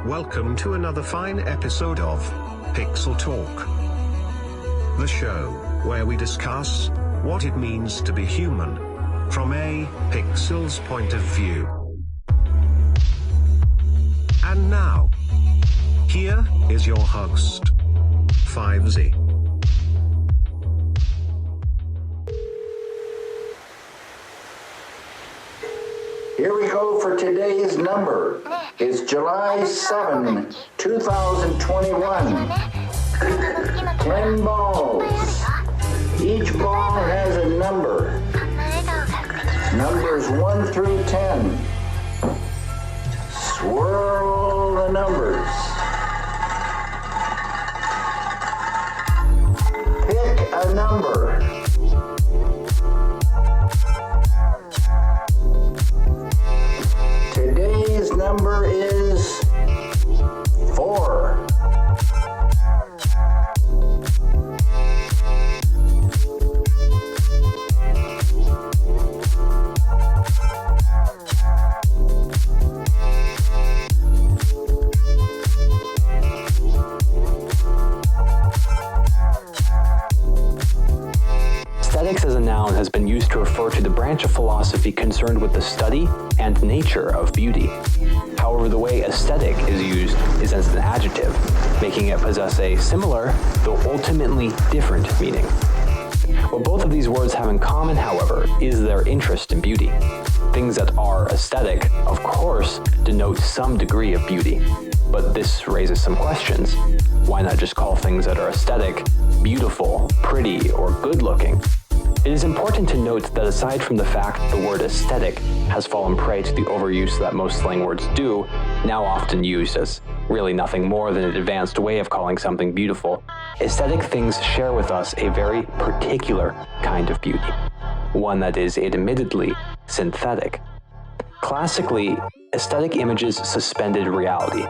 Welcome to another fine episode of Pixel Talk, the show where we discuss what it means to be human from a pixel's point of view. And now, here is your host, Fivezy. Here we go for today's number. It's July 7, 2021. 10 balls. Each ball has a number. Numbers 1 through 10. Swirl the numbers. Pick a number. Today's number is 4. Aesthetics as a noun has been used to refer to the branch of philosophy concerned with the study and nature of beauty. However, the way aesthetic is used is as an adjective, making it possess a similar, though ultimately different meaning. What both of these words have in common, however, is their interest in beauty. Things that are aesthetic, of course, denote some degree of beauty. But this raises some questions. Why not just call things that are aesthetic beautiful, pretty, or good-looking? It is important to note that aside from the fact the word aesthetic has fallen prey to the overuse that most slang words do, now often used as really nothing more than an advanced way of calling something beautiful, aesthetic things share with us a very particular kind of beauty, one that is admittedly synthetic. Classically, aesthetic images suspended reality.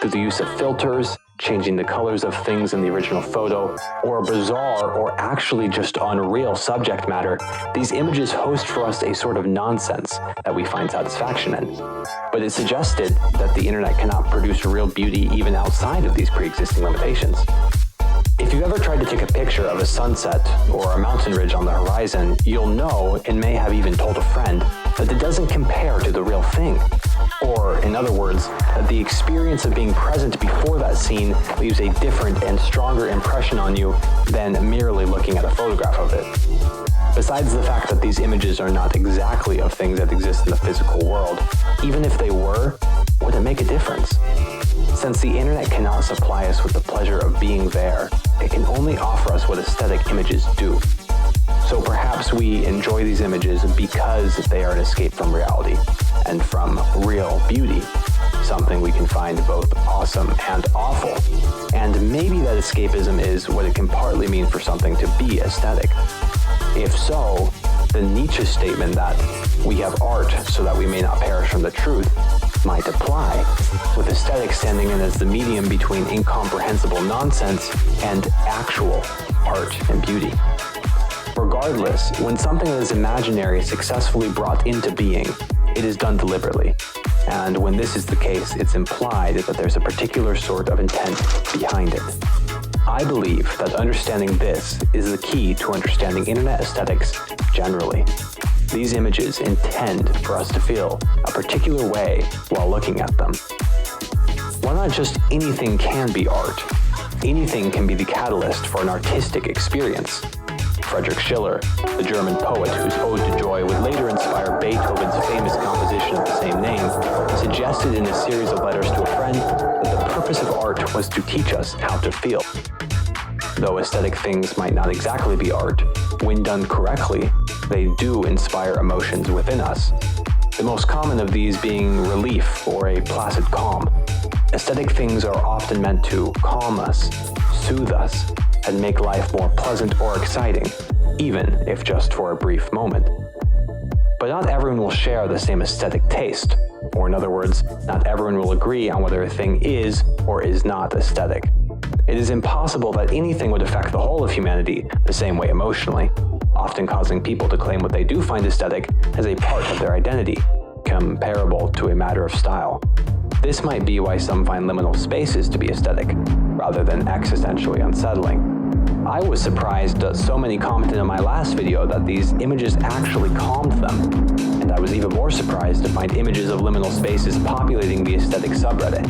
Through the use of filters, changing the colors of things in the original photo, or a bizarre or actually just unreal subject matter, these images host for us a sort of nonsense that we find satisfaction in. But it suggested that the internet cannot produce real beauty even outside of these pre-existing limitations. If you've ever tried to take a picture of a sunset or a mountain ridge on the horizon, you'll know, and may have even told a friend, that it doesn't compare to the real thing. Or, in other words, that the experience of being present before that scene leaves a different and stronger impression on you than merely looking at a photograph of it. Besides the fact that these images are not exactly of things that exist in the physical world, even if they were, would it make a difference? Since the internet cannot supply us with the pleasure of being there, it can only offer us what aesthetic images do. So perhaps we enjoy these images because they are an escape from reality and from real beauty, something we can find both awesome and awful. And maybe that escapism is what it can partly mean for something to be aesthetic. If so, the Nietzsche statement that we have art so that we may not perish from the truth might apply, with aesthetic standing in as the medium between incomprehensible nonsense and actual art and beauty. Regardless, when something that is imaginary is successfully brought into being, it is done deliberately. And when this is the case, it's implied that there's a particular sort of intent behind it. I believe that understanding this is the key to understanding internet aesthetics generally. These images intend for us to feel a particular way while looking at them. Why not just anything can be art? Anything can be the catalyst for an artistic experience. Friedrich Schiller, the German poet whose Ode to Joy would later inspire Beethoven's famous composition of the same name, suggested in a series of letters to a friend that the purpose of art was to teach us how to feel. Though aesthetic things might not exactly be art, when done correctly, they do inspire emotions within us. The most common of these being relief or a placid calm. Aesthetic things are often meant to calm us, soothe us, and make life more pleasant or exciting, even if just for a brief moment. But not everyone will share the same aesthetic taste, or in other words, not everyone will agree on whether a thing is or is not aesthetic. It is impossible that anything would affect the whole of humanity the same way emotionally, often causing people to claim what they do find aesthetic as a part of their identity, comparable to a matter of style. This might be why some find liminal spaces to be aesthetic, rather than existentially unsettling. I was surprised that so many commented in my last video that these images actually calmed them, and I was even more surprised to find images of liminal spaces populating the aesthetic subreddit.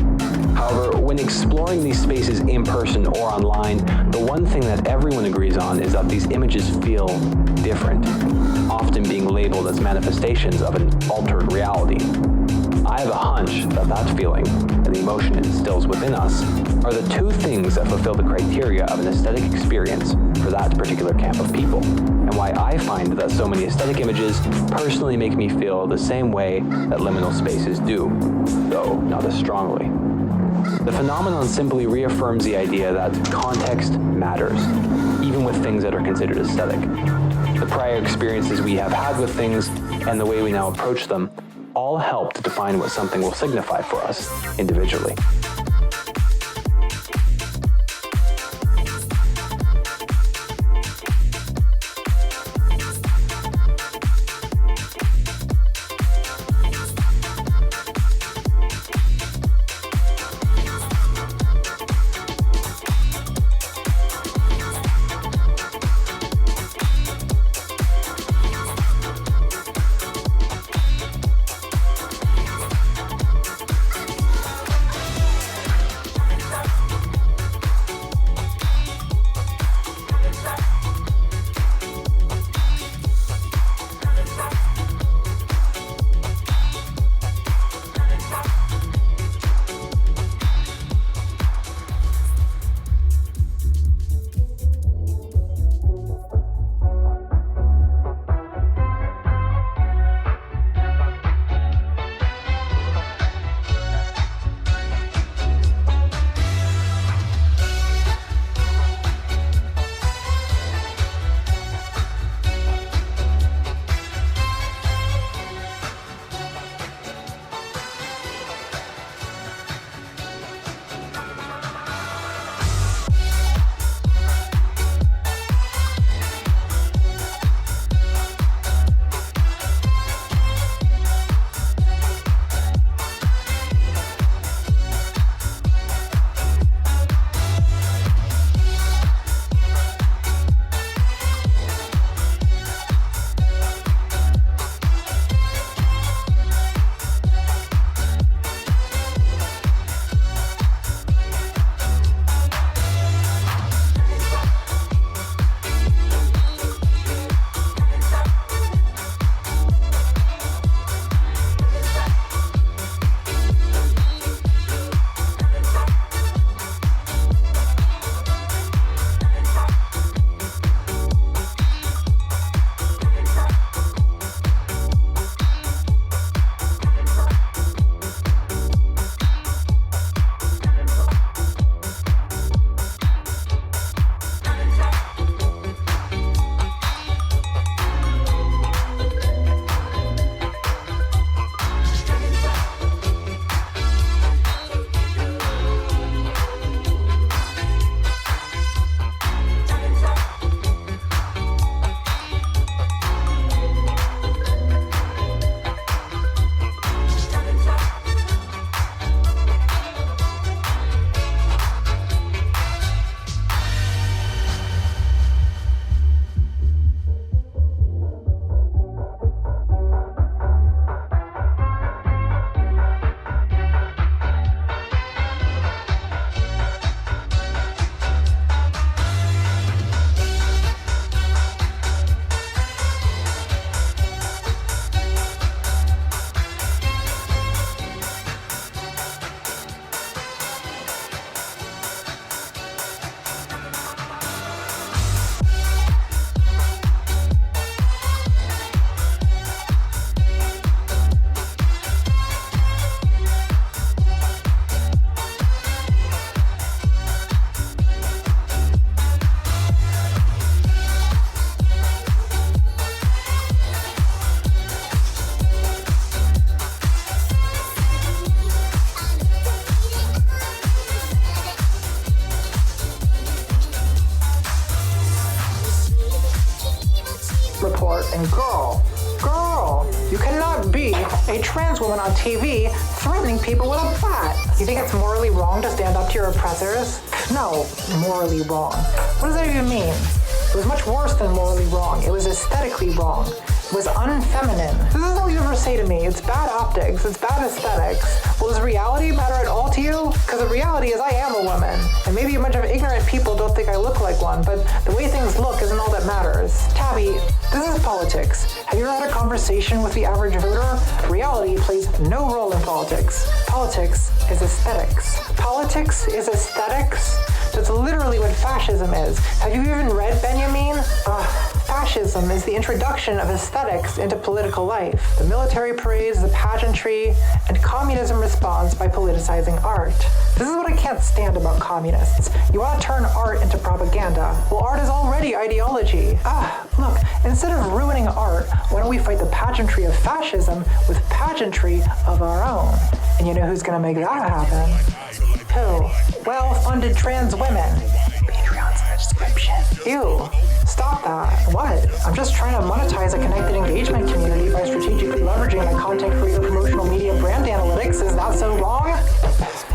However, when exploring these spaces in person or online, the one thing that everyone agrees on is that these images feel different, often being labeled as manifestations of an altered reality. I have a hunch that that feeling and the emotion it instills within us are the two things that fulfill the criteria of an aesthetic experience for that particular camp of people, and why I find that so many aesthetic images personally make me feel the same way that liminal spaces do, though not as strongly. The phenomenon simply reaffirms the idea that context matters, even with things that are considered aesthetic. The prior experiences we have had with things and the way we now approach them all help to define what something will signify for us individually. trans woman on TV threatening people with a bat. You think it's morally wrong to stand up to your oppressors? No, morally wrong. What does that even mean? It was much worse than morally wrong. It was aesthetically wrong. It was unfeminine. This is all you ever say to me. It's bad optics. It's bad aesthetics. Well, does reality matter at all to you? Because the reality is I am a woman. And maybe a bunch of ignorant people don't think I look like one, but the way things look isn't all that matters. Tabby, this is politics. Have you ever had a conversation with the average voter? Reality plays no role in politics. Politics is aesthetics. Politics is aesthetics? That's literally what fascism is. Have you even read Benjamin? Fascism is the introduction of aesthetics into political life. The military parades, the pageantry, and communism responds by politicizing art. This is what I can't stand about communists. You want to turn art into propaganda. Well, art is already ideology. Look, instead of ruining art, why don't we fight the pageantry of fascism with pageantry of our own? And you know who's gonna make that happen? Who? Well-funded trans women. Patreon's in the description. Ew. Stop that. What? I'm just trying to monetize a connected engagement community by strategically leveraging my content creator promotional media brand analytics. Is that so wrong?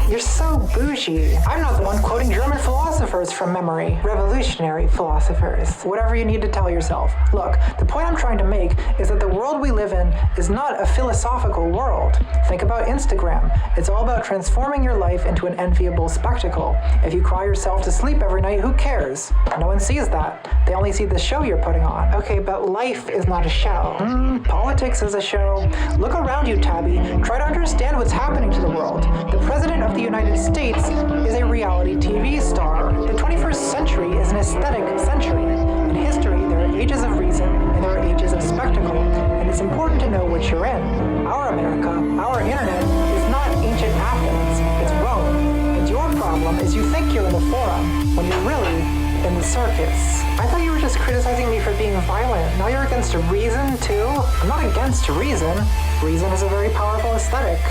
You're so bougie. I'm not the one quoting German philosophers from memory. Revolutionary philosophers. Whatever you need to tell yourself. Look, the point I'm trying to make is that the world we live in is not a philosophical world. Think about Instagram. It's all about transforming your life into an enviable spectacle. If you cry yourself to sleep every night, who cares? No one sees that. They only see the show you're putting on. Okay, but life is not a show. Politics is a show. Look around you, Tabby. Try to understand what's happening to the world. The president of the United States is a reality TV star. The 21st century is an aesthetic century. In history, there are ages of reason and there are ages of spectacle, and it's important to know what you're in. Our America, our internet, is not ancient Athens, it's Rome. And your problem is you think you're in the forum when you're really in the circus. I thought you were just criticizing me for being violent. Now you're against reason too? I'm not against reason. Reason is a very powerful aesthetic.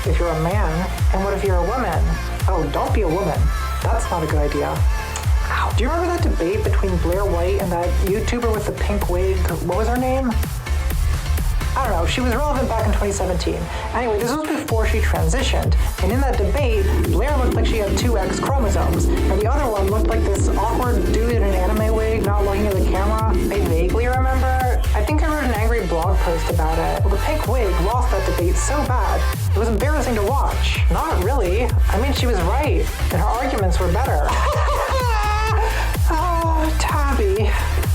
If you're a man, and what if you're a woman? Oh, don't be a woman. That's not a good idea. Ow. Do you remember that debate between Blair White and that YouTuber with the pink wig? What was her name? I don't know, she was relevant back in 2017. Anyway, this was before she transitioned, and in that debate, Blair looked like she had 2 X chromosomes, and the other one looked like this awkward dude in an anime wig, not looking at the camera. I vaguely remember. I think I wrote an angry blog post about it. Well, the pink wig lost that debate so bad, it was embarrassing to watch. Not really. I mean, she was right, and her arguments were better. Oh, Tabby.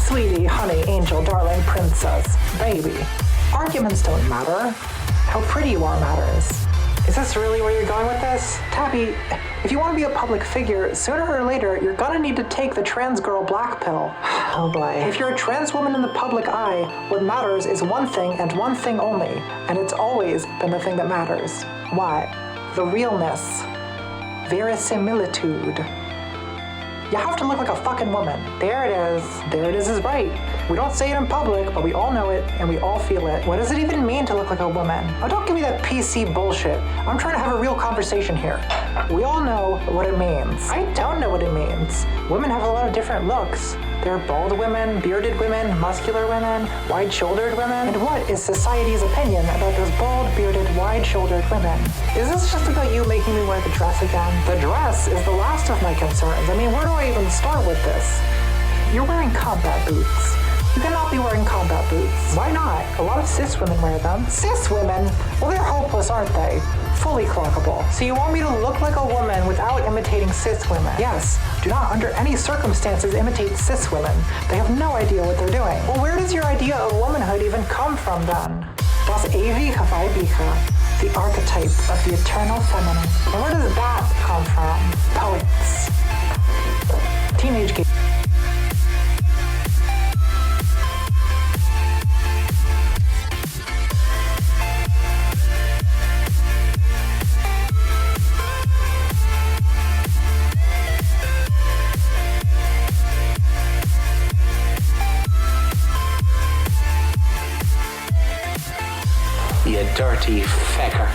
Sweetie, honey, angel, darling, princess, baby. Arguments don't matter. How pretty you are matters. Is this really where you're going with this? Tabby, if you want to be a public figure, sooner or later, you're gonna need to take the trans girl black pill. Oh boy. If you're a trans woman in the public eye, what matters is one thing and one thing only, and it's always been the thing that matters. Why? The realness. Verisimilitude. You have to look like a fucking woman. There it is. There it is right. We don't say it in public, but we all know it and we all feel it. What does it even mean to look like a woman? Oh, don't give me that PC bullshit. I'm trying to have a real conversation here. We all know what it means. I don't know what it means. Women have a lot of different looks. There are bald women, bearded women, muscular women, wide-shouldered women. And what is society's opinion about those bald, bearded, wide-shouldered women? Is this just about you making me wear the dress again? The dress is the last of my concerns. I mean, where do I even start with this? You're wearing combat boots. You cannot be wearing combat boots. Why not? A lot of cis women wear them. Cis women? Well, they're hopeless, aren't they? Fully clockable. So you want me to look like a woman without imitating cis women? Yes. Do not under any circumstances imitate cis women. They have no idea what they're doing. Well, where does your idea of womanhood even come from then? Das ewige Weibliche, the archetype of the eternal feminine. And where does that come from? Poets. Teenage gay. You dirty fecker.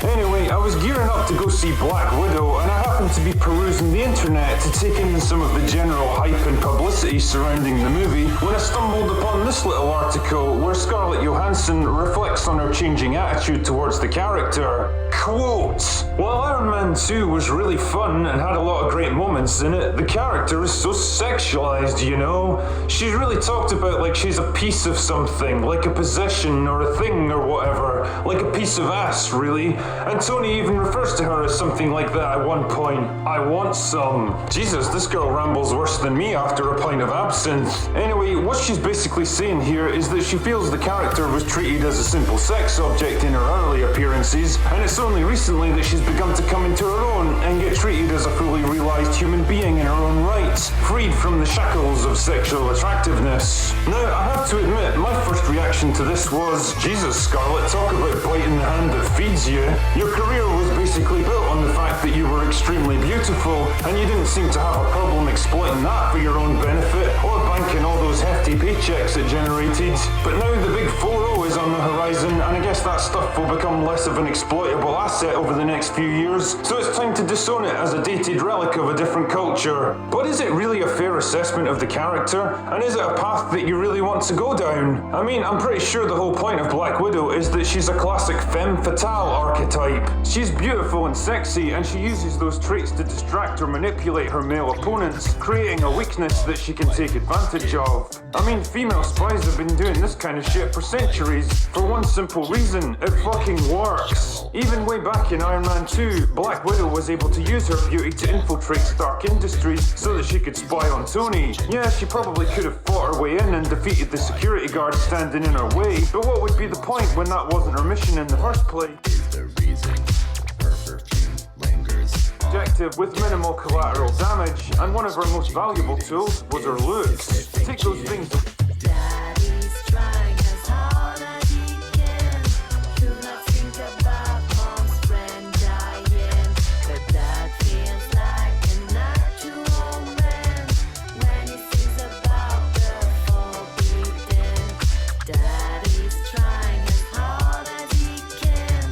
Anyway, I was gearing up to go see Black Widow, and I happened to be perusing the internet to take in some of the general hype and publicity surrounding the movie when I stumbled upon this little article where Scarlett Johansson reflects on her changing attitude towards the character. Quote, "While Iron Man 2 was really fun and had a lot of great moments in it, the character is so sexualized, you know? She's really talked about like she's a piece of something, like a possession or a thing or whatever, like a piece of ass, really. And Tony even refers to her as something like that at one point. I want some." Jesus, this girl rambles worse than me after a pint of absinthe. Anyway, what she's basically saying here is that she feels the character was treated as a simple sex object in her early appearances, and it's only recently that she's begun to come into her own and get treated as a fully realized human being in her own right, freed from the shackles of sexual attractiveness. Now, I have to admit, my first reaction to this was, Jesus, Scarlett, talk about biting the hand that feeds you. Your career was basically built on the fact that you were extremely beautiful, and you didn't seem to have a problem exploiting that for your own benefit, or banking all those hefty paychecks it generated. But now the big 4-0 is on the horizon, and I guess that stuff will become less of an exploitable asset over the next few years, so it's time to disown it as a dated relic of a different culture. But is it really a fair assessment of the character? And is it a path that you really want to go down? I mean, I'm pretty sure the whole point of Black Widow is that she's a classic femme fatale archetype. She's beautiful and sexy, and she uses those traits to distract or manipulate her male opponents, creating a weakness that she can take advantage of. I mean, female spies have been doing this kind of shit for centuries, for one simple reason: it fucking works. Even way back in Iron Man 2, Black Widow was able to use her beauty to infiltrate Stark Industries so that she could spy on Tony. Yeah, she probably could have fought her way in and defeated the security guard standing in her way, but what would be the point when that wasn't her mission in the first place? Objective with minimal collateral damage, and one of her most valuable tools was her looks. Take those things. Daddy's trying as hard as he can. Do not think about mom's friend dying, but that feels like an actual man when he thinks about the forbidden. Daddy's trying as hard as he can.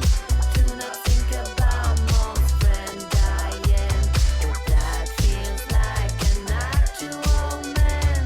Do not think about mom's friend dying, but that feels like an actual man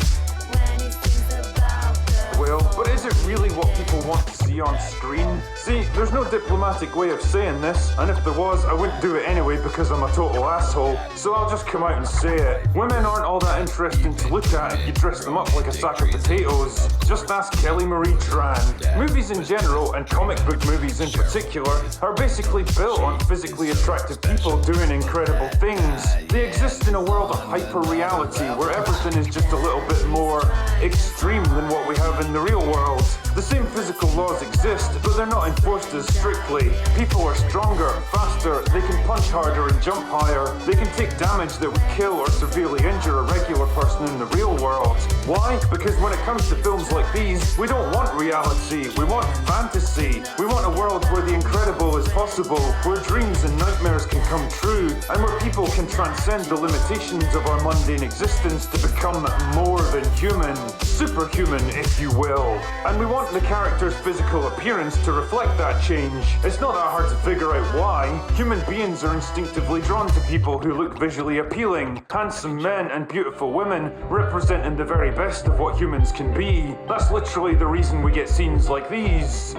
when he thinks about the. Well, but is it really what people want to see on screen? See, there's no diplomatic way of saying this, and if there was, I wouldn't do it anyway because I'm a total asshole, so I'll just come out and say it. Women aren't all that interesting to look at if you dress them up like a sack of potatoes. Just ask Kelly Marie Tran. Movies in general, and comic book movies in particular, are basically built on physically attractive people doing incredible things. They exist in a world of hyper-reality where everything is just a little bit more extreme than what we have in the real world. The same physical laws exist, but they're not enforced as strictly. People are stronger, faster, they can punch harder and jump higher. They can take damage that would kill or severely injure a regular person in the real world. Why? Because when it comes to films like these, we don't want reality, we want fantasy. We want a world where the incredible is possible, where dreams and nightmares can come true, and where people can transcend the limitations of our mundane existence to become more than human. Superhuman, if you will. And we want the character's physical appearance to reflect that change. It's not that hard to figure out why. Human beings are instinctively drawn to people who look visually appealing. Handsome men and beautiful women representing the very best of what humans can be. That's literally the reason we get scenes like these.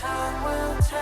Time will tell.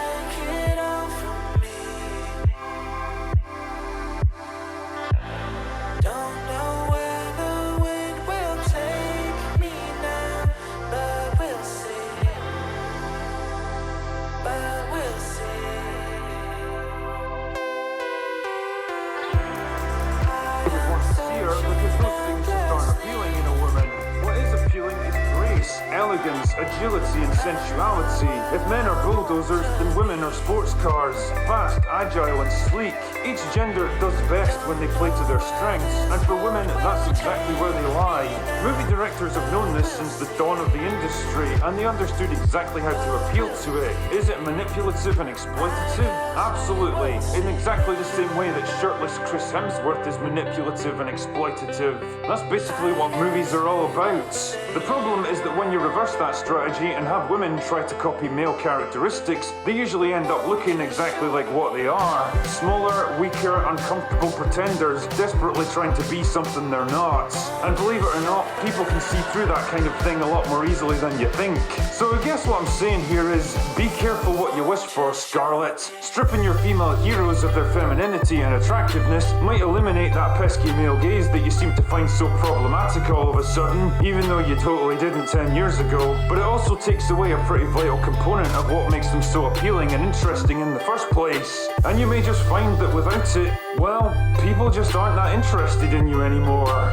elegance, agility, and sensuality. If men are bulldozers, then women are sports cars, fast, agile, and sleek. Each gender does best when they play to their strengths, and for women, that's exactly where they lie. Movie directors have known this since the dawn of the industry, and they understood exactly how to appeal to it. Is it manipulative and exploitative? Absolutely, in exactly the same way that shirtless Chris Hemsworth is manipulative and exploitative. That's basically what movies are all about. The problem is that when you reverse that strategy and have women try to copy male characteristics, they usually end up looking exactly like what they are. Smaller, weaker, uncomfortable pretenders desperately trying to be something they're not. And believe it or not, people can see through that kind of thing a lot more easily than you think. So I guess what I'm saying here is, be careful what you wish for, Scarlett. Stripping your female heroes of their femininity and attractiveness might eliminate that pesky male gaze that you seem to find so problematic all of a sudden, even though you totally didn't 10 years ago. But it also takes away a pretty vital component of what makes them so appealing and interesting in the first place. And you may just find that without it, well, people just aren't that interested in you anymore.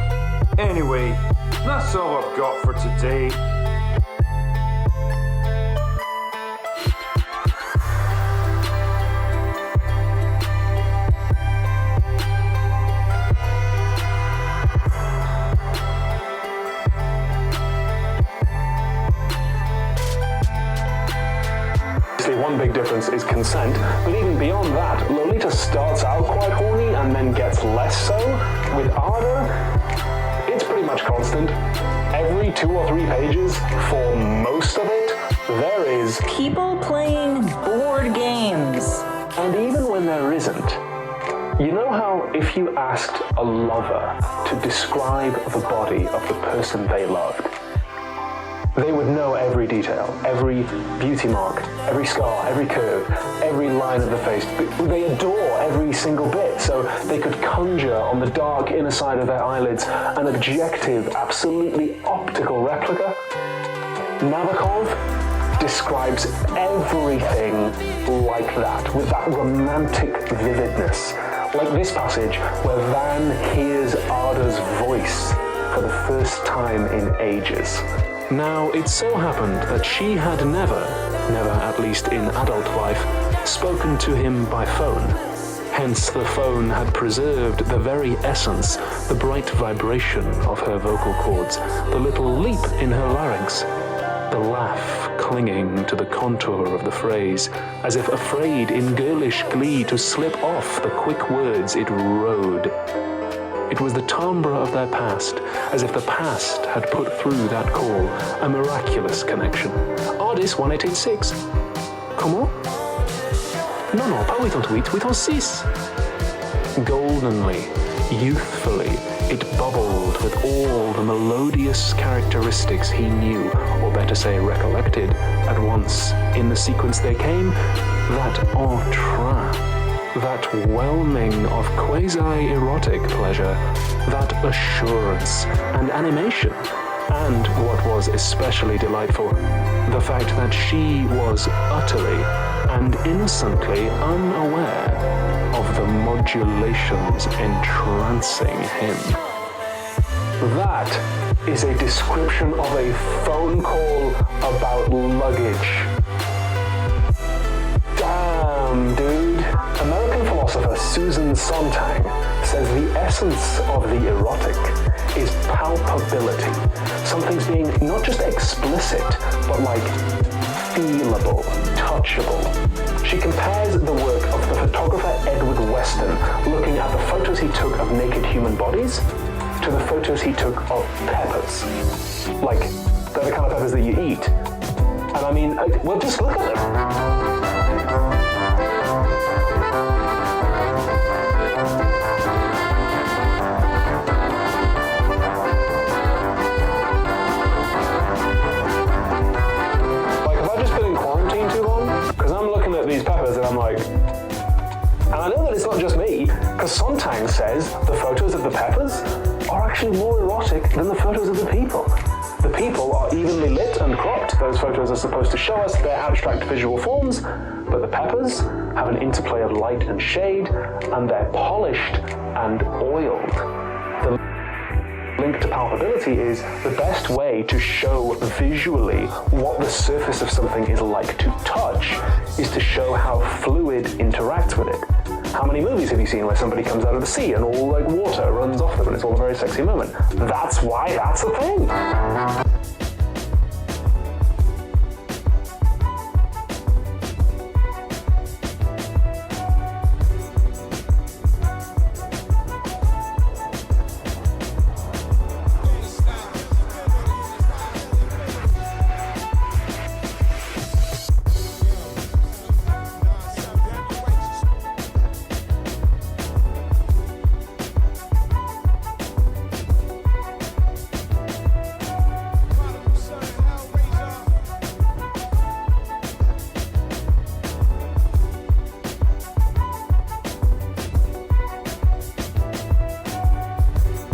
Anyway, that's all I've got for today. One big difference is consent, but even beyond that, Lolita starts out quite horny and then gets less so. With Ardor, it's pretty much constant. Every 2 or 3 pages, for most of it, there is people playing board games. And even when there isn't, you know how if you asked a lover to describe the body of the person they loved, they would know every detail, every beauty mark, every scar, every curve, every line of the face. They adore every single bit, so they could conjure on the dark inner side of their eyelids an objective, absolutely optical replica. Nabokov describes everything like that, with that romantic vividness. Like this passage where Van hears Ardor's voice for the first time in ages. Now, it so happened that she had never at least in adult life, spoken to him by phone. Hence, the phone had preserved the very essence, the bright vibration of her vocal cords, the little leap in her larynx, the laugh clinging to the contour of the phrase, as if afraid in girlish glee to slip off the quick words it rode. It was the timbre of their past, as if the past had put through that call a miraculous connection. Ardis 1886. Comment? Non, pas 888, 886. Goldenly, youthfully, it bubbled with all the melodious characteristics he knew, or better say recollected, at once. In the sequence they came, that entrain, that whelming of quasi-erotic pleasure, that assurance and animation, and what was especially delightful, the fact that she was utterly and innocently unaware of the modulations entrancing him. That is a description of a phone call about luggage. Damn, dude. American philosopher Susan Sontag says the essence of the erotic is palpability. Something's being not just explicit, but like feelable, touchable. She compares the work of the photographer Edward Weston looking at the photos he took of naked human bodies to the photos he took of peppers. Like, they're the kind of peppers that you eat. And I mean, well, just look at them. These peppers and I'm like, and I know that it's not just me, because Sontag says the photos of the peppers are actually more erotic than the photos of the people. The people are evenly lit and cropped. Those photos are supposed to show us their abstract visual forms, but the peppers have an interplay of light and shade, and they're polished and oiled. The linked to palpability is the best way to show visually what the surface of something is like to touch is to show how fluid interacts with it. How many movies have you seen where somebody comes out of the sea and all like water runs off them and it's all a very sexy moment? That's why that's a thing.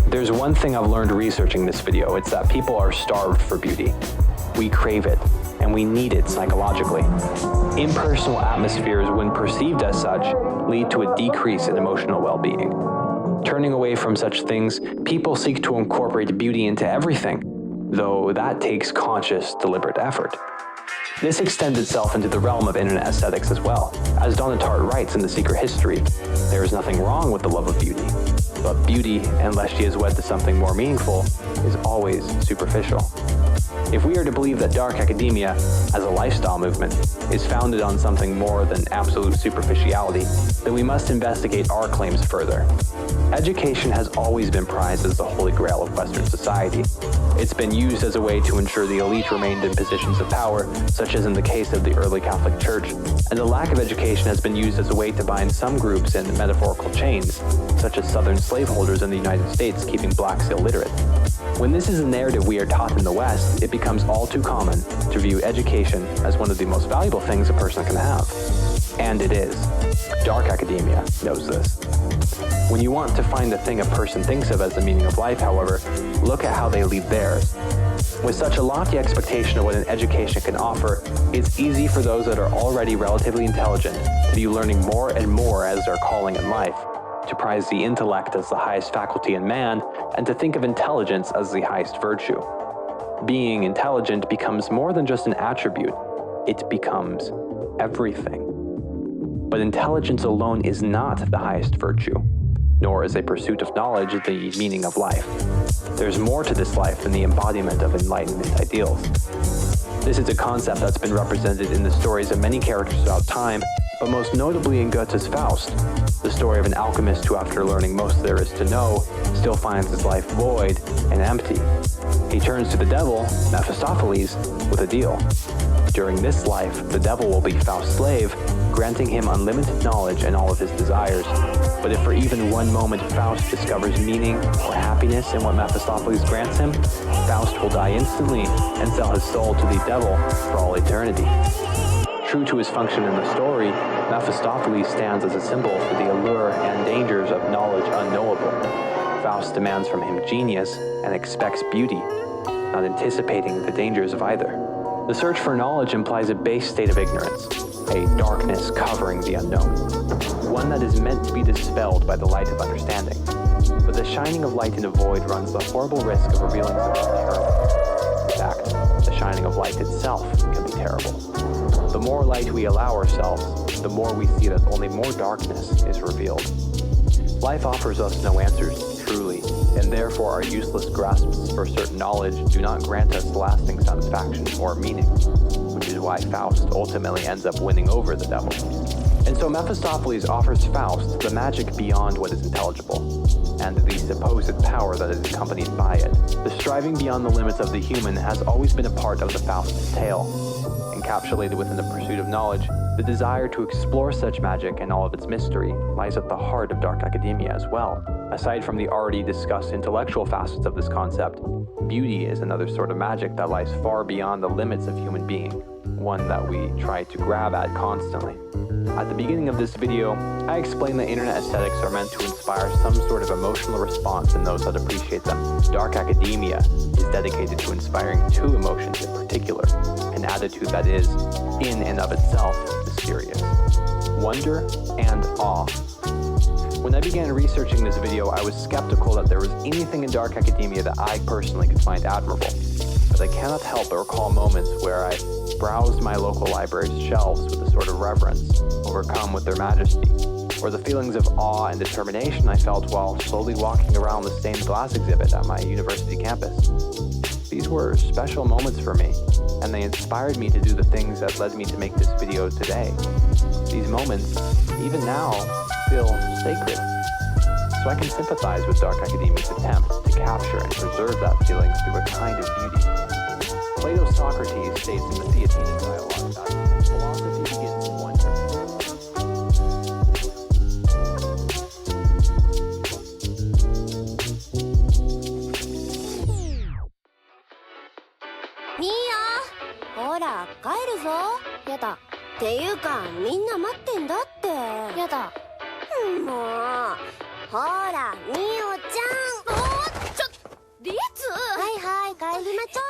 There's one thing I've learned researching this video, it's that people are starved for beauty. We crave it, and we need it psychologically. Impersonal atmospheres, when perceived as such, lead to a decrease in emotional well-being. Turning away from such things, people seek to incorporate beauty into everything, though that takes conscious, deliberate effort. This extends itself into the realm of internet aesthetics as well. As Donna Tartt writes in The Secret History, there is nothing wrong with the love of beauty, but beauty, unless she is wed to something more meaningful, is always superficial. If we are to believe that dark academia, as a lifestyle movement, is founded on something more than absolute superficiality, then we must investigate our claims further. Education has always been prized as the holy grail of Western society. It's been used as a way to ensure the elite remained in positions of power, such as in the case of the early Catholic Church, and the lack of education has been used as a way to bind some groups in metaphorical chains, such as Southern slaveholders in the United States keeping blacks illiterate. When this is a narrative we are taught in the West, it becomes all too common to view education as one of the most valuable things a person can have. And it is. Dark academia knows this. When you want to find the thing a person thinks of as the meaning of life, however, look at how they lead theirs. With such a lofty expectation of what an education can offer, it's easy for those that are already relatively intelligent to view learning more and more as their calling in life, to prize the intellect as the highest faculty in man, and to think of intelligence as the highest virtue. Being intelligent becomes more than just an attribute, it becomes everything. But intelligence alone is not the highest virtue, nor is a pursuit of knowledge the meaning of life. There's more to this life than the embodiment of enlightenment ideals. This is a concept that's been represented in the stories of many characters throughout time, but most notably in Goethe's Faust, the story of an alchemist who, after learning most there is to know, still finds his life void and empty. He turns to the devil, Mephistopheles, with a deal. During this life, the devil will be Faust's slave, granting him unlimited knowledge and all of his desires. But if for even one moment Faust discovers meaning or happiness in what Mephistopheles grants him, Faust will die instantly and sell his soul to the devil for all eternity. True to his function in the story, Mephistopheles stands as a symbol for the allure and dangers of knowledge unknowable. Faust demands from him genius and expects beauty, not anticipating the dangers of either. The search for knowledge implies a base state of ignorance, a darkness covering the unknown, one that is meant to be dispelled by the light of understanding. But the shining of light in a void runs the horrible risk of revealing something terrible. In fact, the shining of light itself can be terrible. The more light we allow ourselves, the more we see that only more darkness is revealed. Life offers us no answers, truly, and therefore our useless grasps for certain knowledge do not grant us lasting satisfaction or meaning, which is why Faust ultimately ends up winning over the devil. And so Mephistopheles offers Faust the magic beyond what is intelligible, and the supposed power that is accompanied by it. The striving beyond the limits of the human has always been a part of the Faust tale. Encapsulated within the pursuit of knowledge, the desire to explore such magic and all of its mystery lies at the heart of dark academia as well. Aside from the already discussed intellectual facets of this concept, beauty is another sort of magic that lies far beyond the limits of human being, one that we try to grab at constantly. At the beginning of this video, I explained that internet aesthetics are meant to inspire some sort of emotional response in those that appreciate them. Dark academia is dedicated to inspiring two emotions in particular, an attitude that is, in and of itself, mysterious: wonder and awe. When I began researching this video, I was skeptical that there was anything in dark academia that I personally could find admirable. But I cannot help but recall moments where I browsed my local library's shelves with a sort of reverence, overcome with their majesty, or the feelings of awe and determination I felt while slowly walking around the stained glass exhibit at my university campus. These were special moments for me, and they inspired me to do the things that led me to make this video today. These moments, even now, feel sacred. So I can sympathize with dark academia's attempt to capture and preserve that feeling through a kind of beauty. Plato's Socrates states in the Theaetetus dialogue that philosophy begins in wonder. ミーヤほら帰るぞ。やだ。っていうかみんな待ってんだって。やだ。もうほらミオちゃん。リツ。はいはい帰りまちょ